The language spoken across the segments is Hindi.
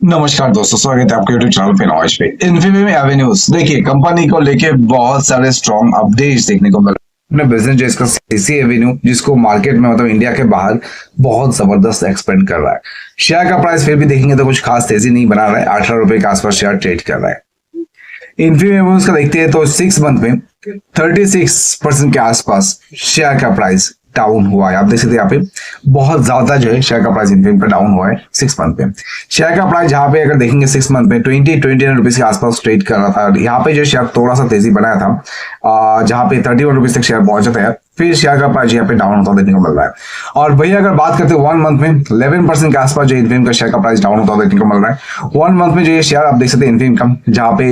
नमस्कार दोस्तों, स्वागत है आपके यूट्यूब चैनल पे नॉइज पे। इन्फीबीम एवेन्यूज देखिए, कंपनी को लेके बहुत सारे स्ट्रॉन्ग अपडेट्स देखने को मिल अपने बिजनेस जो इसका सीसी एवेन्यू, जिसको मार्केट में मतलब इंडिया के बाहर बहुत जबरदस्त एक्सपेंड कर रहा है। शेयर का प्राइस फिर भी देखेंगे तो कुछ खास तेजी नहीं बना रहा है, 18 रुपए के आसपास शेयर ट्रेड कर रहा है। इन्फीबीम एवेन्यूज का देखते हैं तो 6 मंथ में 36% के आसपास शेयर का प्राइस डाउन हुआ है। आप देख सकते हैं यहाँ पे बहुत ज्यादा जो है शेयर का प्राइस इन्फीबीम का डाउन हुआ है 6 मंथ में। शेयर का प्राइस जहाँ पे अगर देखेंगे 6 मंथ में 29 रुपीज के आसपास ट्रेड कर रहा था। यहाँ पे जो शेयर थोड़ा सा तेजी बनाया था, जहाँ पे 31 रुपीज तक शेयर पहुंचा था, फिर शेयर का प्राइस यहाँ पे डाउन होता देखने को मिल रहा है। और वही अगर बात करते हैं 1 मंथ में 11% के आसपास जो इन्फीबीम का शेयर का प्राइस डाउन होता देखने को मिल रहा है। 1 मंथ में जो ये शेयर आप देख सकते हैं इन्फीबीम का, जहाँ पे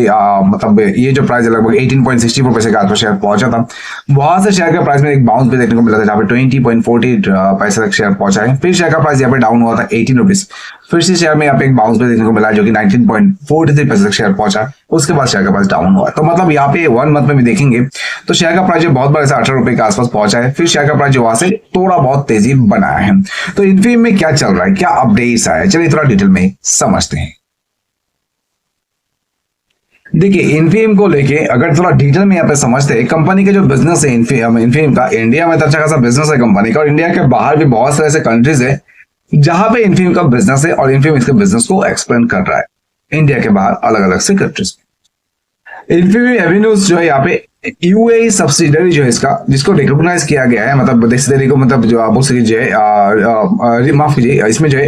मतलब ये जो प्राइस है लगभग 18.64 पैसे के आसपास शेयर पहुंचा था, वहां से शेयर के प्राइस में एक बाउंस भी देखने को मिला था, जहाँ पे 20.40 पैसे तक शेयर पहुंचा है। फिर शेयर का प्राइस यहाँ पे डाउन हुआ था 18 रुपीज। फिर से शेयर में यहाँ पे एक बाउंस भी देखने को मिला जो कि 19.43 पैसे तक शेयर पहुंचा। उसके बाद शेयर का प्राइस डाउन हुआ। तो मतलब यहाँ पे 1 मंथ में भी देखेंगे तो शेयर का प्राइस जो बहुत बड़ा 18 रुपए के आसपास पहुंचा है। फिर शेयर का प्राइस जो वहां से थोड़ा बहुत तेजी बनाया है। तो इन्फीबीम में क्या चल रहा है, क्या अपडेट्स आया, चलिए थोड़ा डिटेल में समझते हैं। देखिए, इन्फीबीम को लेके अगर थोड़ा डिटेल में यहाँ पे समझते हैं, कंपनी के जो बिजनेस है इन्फीबीम का, इंडिया में तो अच्छा खासा बिजनेस है कंपनी का, और इंडिया के बाहर भी बहुत सारे ऐसे कंट्रीज है जहां पे इन्फीबीम का बिजनेस है, और इन्फीबीम इसके बिजनेस को एक्सपेंड कर रहा है इंडिया के बाहर अलग अलग से कंट्रीज में। इन्फीबीम एवेन्यूज जो है यहाँ पे यूएई सब्सिडरी जो है इसका, जिसको रिकॉग्नाइज किया गया है, मतलब देश को मतलब जो आप जो है माफ कीजिए, इसमें जो है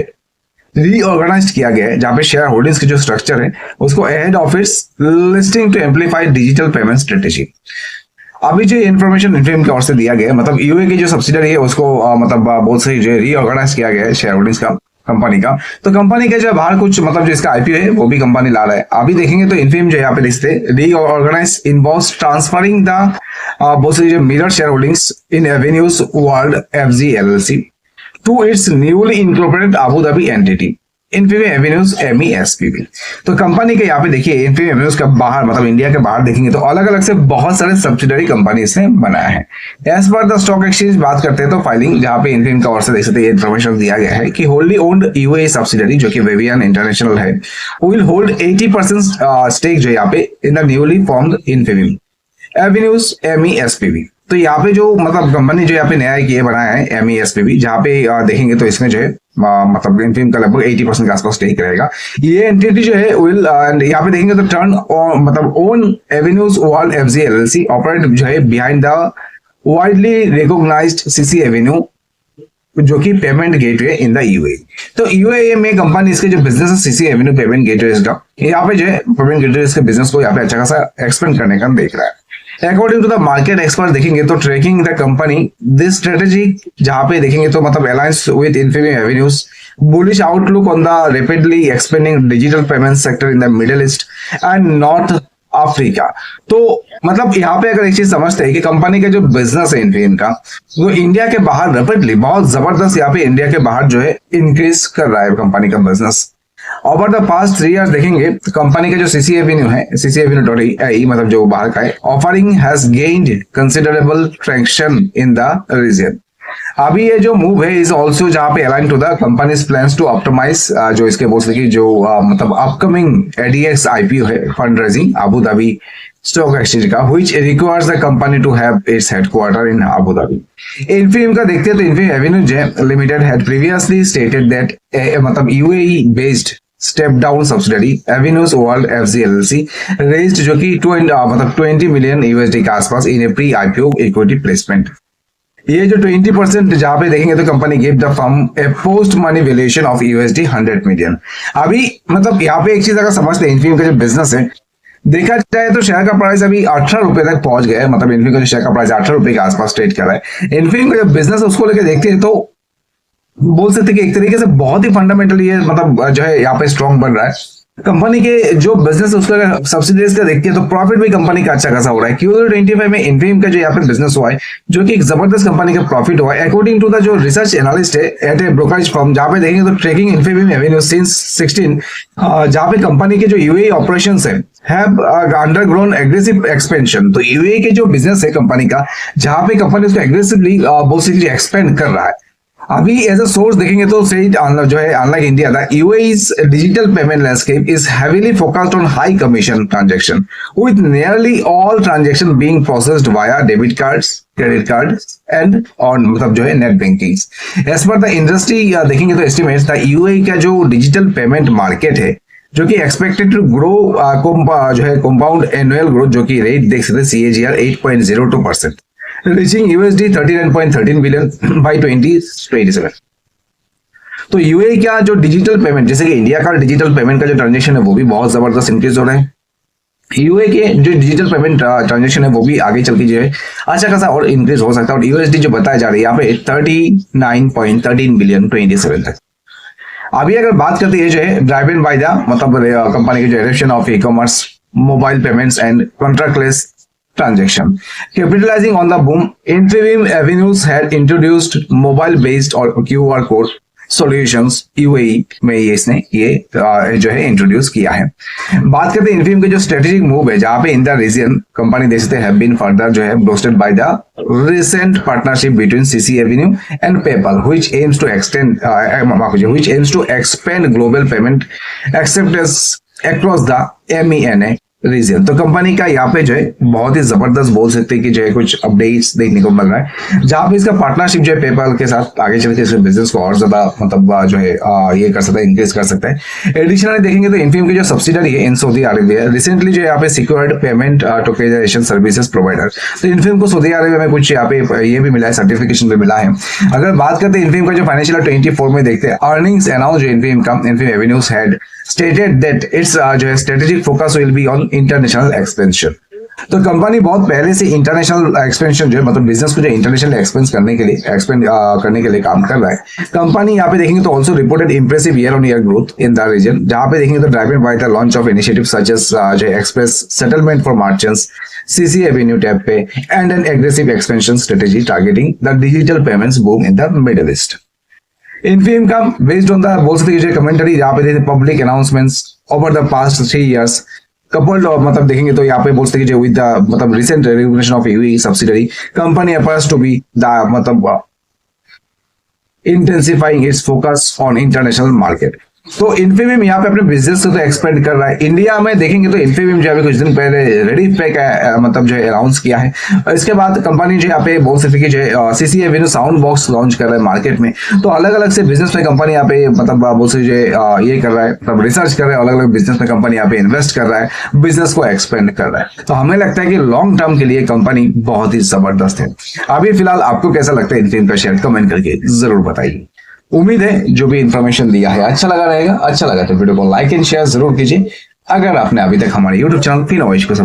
रीऑर्गेनाइज किया गया है, जहां पे शेयर होल्डिंग्स की जो स्ट्रक्चर है उसको head office listing to amplify digital payment strategy. अभी जो इन्फॉर्मेशन इन्फीबीम की ओर से दिया गया है, मतलब यूए की जो सब्सिडरी है उसको मतलब बहुत सही जो रीऑर्गेनाइज किया गया है शेयर होल्डिंग्स का कंपनी का। तो कंपनी के जो बाहर कुछ मतलब जो इसका आईपीओ है वो भी कंपनी ला रहा है। अभी देखेंगे तो इन्फीबीम जो यहाँ पे लिखते रीऑर्गेनाइज इन्वॉल्व्स ट्रांसफरिंग द बहुत सारी जो mirror share holdings in Avenues World FG LLC to its newly incorporated Abu Dhabi entity Infibeam Avenues MESPB। तो कंपनी के यहाँ पे देखिए इन्फीबीम एवेन्यूज का बाहर मतलब इंडिया के बाहर देखेंगे तो अलग अलग से बहुत सारे सब्सिडरी कंपनी इसने बनाया है। As per the stock exchange बात करते हैं तो फाइलिंग जहाँ पे इन्फीबीम का ओर से देख सकते हैं इन्फॉर्मेशन दिया गया है कि होल्डली ओन्ड यूएई सब्सिडरी जो कि वेवियन इंटरनेशनल है विल होल्ड 80% स्टेक जो यहाँ पे in the newly formed Infibeam Avenues MESPB। तो यहाँ पे जो मतलब कंपनी जो यहाँ पे नया किए बनाया है MESPB, जहाँ पे देखेंगे तो इसमें जो है मतलब इन्फीबीम का लगभग 80% के आसपास स्टेक रहेगा। ये एंटिटी जो है विल यहाँ पे देखेंगे तो टर्न मतलब own Avenues World FG LLC operate जो है behind the widely recognised CC Avenue जो कि payment gateway in the UAE. तो यूएई में कंपनी इसके जो बिजनेस है सीसी एवेन्यू पेमेंट गेटवे इसका, यहाँ पे जो है पेमेंट गेटवे इसके बिजनेस को यहाँ पे अच्छा खासा एक्सपेंड करने का देख रहा है। According to the market expert देखेंगे तो tracking the company this strategy, जहां पे देखेंगे तो मतलब alliance with Infibeam Avenues bullish outlook on the rapidly expanding digital payment sector in the Middle East and North Africa. तो मतलब यहाँ पे अगर एक चीज समझते हैं कि कंपनी का जो बिजनेस है इन्फीबीम का, वो इंडिया के बाहर रैपिडली बहुत जबरदस्त यहाँ पे इंडिया के बाहर जो है इंक्रीज कर रहा है कंपनी का business. Over the past 3 years देखेंगे तो कंपनी का जो सीसी एवेन्यू है, सीसी एवेन्यू मतलब जो बाहर का है, offering has gained considerable traction in the region. अभी ये जो मूव है इज आल्सो जहां पे align to the company's plans to optimise जो इसके बोलते कि जो मतलब अपकमिंग एडीएक्स आईपीओ है fund raising Abu Dhabi stock exchange का, which requires the company to have its headquarter in Abu Dhabi। Infibeam का देखते हैं तो Infibeam Avenue Limited had previously stated that मतलब UAE based step down subsidiary Avenues World FG LLC raised जो कि मतलब 20 मिलियन यूएसडी के आसपास in a pre IPO equity placement. ये जो 20% जहां पे देखेंगे तो company give the firm a post money valuation of USD 100 million. अभी मतलब यहाँ पे एक चीज अगर समझते हैं इन्फीबीम का जो बिजनेस है, देखा जाए तो शेयर का प्राइस अभी 18 रुपए तक पहुंच गया है, मतलब इन्फीबीम का जो शेयर का प्राइस 18 रुपए के आसपास ट्रेड कर रहा है। इन्फीबीम का जो बिजनेस है उसको लेकर देखते हैं तो बोल सकते हैं कि एक तरीके से बहुत ही फंडामेंटली ये मतलब जो है यहाँ पे स्ट्रॉन्ग बन रहा है। कंपनी के जो बिजनेस उसका सब्सिडीज का देखते हैं तो प्रॉफिट भी कंपनी का अच्छा खासा हो रहा है। Q25 में इन्फीबीम का जो यहाँ पे बिजनेस हुआ है जो कि एक जबरदस्त कंपनी का प्रॉफिट हुआ है अकॉर्डिंग टू द जो रिसर्च एनालिस्ट है एट ए ब्रोकरेज फर्म, जहां पे देखेंगे तो ट्रैकिंग इन्फीबीम एवेन्यू सिंस 16 जहां पे कंपनी के जो यूएई ऑपरेशंस है हैव अंडरग्रोन एग्रेसिव एक्सपेंशन। तो यूएई के जो बिजनेस है कंपनी का, जहां पे कंपनी उसको एग्रेसिवली बहुत सी एक्सपेंड कर रहा है। अभी एज अ सोर्स देखेंगे तो सही जो है unlike India the UAE's digital payment landscape is heavily focused on high commission transaction with nearly all transaction being processed via debit cards, credit card and on मतलब जो है net banking. As per the industry देखेंगे तो एस्टिमेट्स द यूएई का जो डिजिटल पेमेंट मार्केट है जो कि एक्सपेक्टेड टू ग्रो जो है कंपाउंड एनुअल ग्रोथ जो कि रेट देख सकते हैं CAGR 8.02%, रीचिंग $39.13 बिलियन बाय 2027। तो यूएई का जो डिजिटल पेमेंट, जैसे कि इंडिया का डिजिटल पेमेंट का जो ट्रांजेक्शन है वो भी बहुत जबरदस्त इंक्रीज हो रहा है, यूए के जो डिजिटल पेमेंट ट्रांजेक्शन है वो भी आगे चल के जो है अच्छा खासा और इंक्रीज हो सकता है। और यूएसडी जो बताया जा रहा है यहाँ पे 39.13 बिलियन 27 तक। अभी अगर बात करते हैं जो है ड्राइवन बाय द मतलब कंपनी की जो adoption of e-commerce, mobile payments and contactless transaction. Capitalizing on the boom, Infibeam Avenues had introduced mobile-based or QR code solutions UAE में इसने ये जो है इंट्रोड्यूस किया है। बात करते हैं इन्फीबीम के जो स्ट्रेटेजिक मूव है जहां पे इन द रीजन कंपनी देख सकते हैं बीन फर्दर जो है boasted by the recent partnership between CC Avenue and PayPal which aims to expand global payment acceptance across the MENA region. तो कंपनी का यहाँ पे जो है बहुत ही जबरदस्त बोल सकते हैं कि जो है कुछ अपडेट्स देखने को मिल रहा है जहाँ पे इसका पार्टनरशिप जो है पेपाल के साथ आगे चल के इसके बिजनेस को और ज्यादा मतलब जो है ये कर सकता है, इंक्रीज कर सकता है। एडिशनली देखेंगे तो इन्फीबीम की जो सब्सिडरी है इन सऊदी अरेबिया रिसेंटली जो यहाँ पे secured payment tokenisation services provider, तो इन्फीबीम को सऊदी अरेबिया में कुछ यहाँ पे ये भी मिला है, सर्टिफिकेशन भी मिला है। अगर बात करते हैं इन्फीबीम का जो फाइनेंशियल 24 में देखते हैं अर्निंग्स अनाउंस जो Infibeam avenues had stated that its जो है strategic focus will be on international expansion। तो कंपनी बहुत पहले से इंटरनेशनल एक्सपेंशन जो है मतलब बिजनेस को जो इंटरनेशनल एक्सपेंड करने के लिए काम कर रहा है। कंपनी यहाँ पे देखेंगे तो also reported impressive year on year growth in the region जहाँ पे देखेंगे तो driven by the launch of initiative such as जो express settlement for merchants, CC Avenue tab pay and an aggressive expansion strategy targeting the digital payments boom in the Middle East. Infibeam का बेस्ड ऑन द बोल सकते हैं कमेंटरी जहाँ पे public announcements over the past 3 years coupled मतलब देखेंगे तो यहाँ पे बोल सकते हैं विद द मतलब recent regulation of UAE subsidiary company appears to be the मतलब intensifying its focus on international market. तो इन्फीबीम यहाँ पे अपने बिजनेस को तो एक्सपेंड कर रहा है। इंडिया में देखेंगे तो इन्फीबीम जो अभी कुछ दिन पहले रेडी पे का मतलब जो है अनाउंस किया है। इसके बाद कंपनी जो यहाँ पे बोल सकते कि जो CC Avenue sound box launch कर रहा है मार्केट में। तो अलग अलग से बिजनेस में कंपनी यहाँ पे मतलब बोल सकते जो ये कर रहा है मतलब रिसर्च कर रहा है, अलग अलग बिजनेस में कंपनी यहाँ पे इन्वेस्ट कर रहा है, बिजनेस को एक्सपेंड कर रहा है। तो हमें लगता है कि लॉन्ग टर्म के लिए कंपनी बहुत ही जबरदस्त है। अभी फिलहाल आपको कैसा लगता है इन्फीबीम का शेयर कमेंट करके जरूर बताइए। उम्मीद है जो भी इंफॉर्मेशन दिया है अच्छा लगा रहेगा। अच्छा लगा तो वीडियो को लाइक एंड शेयर जरूर कीजिए। अगर आपने अभी तक हमारे YouTube चैनल फिनोवेश को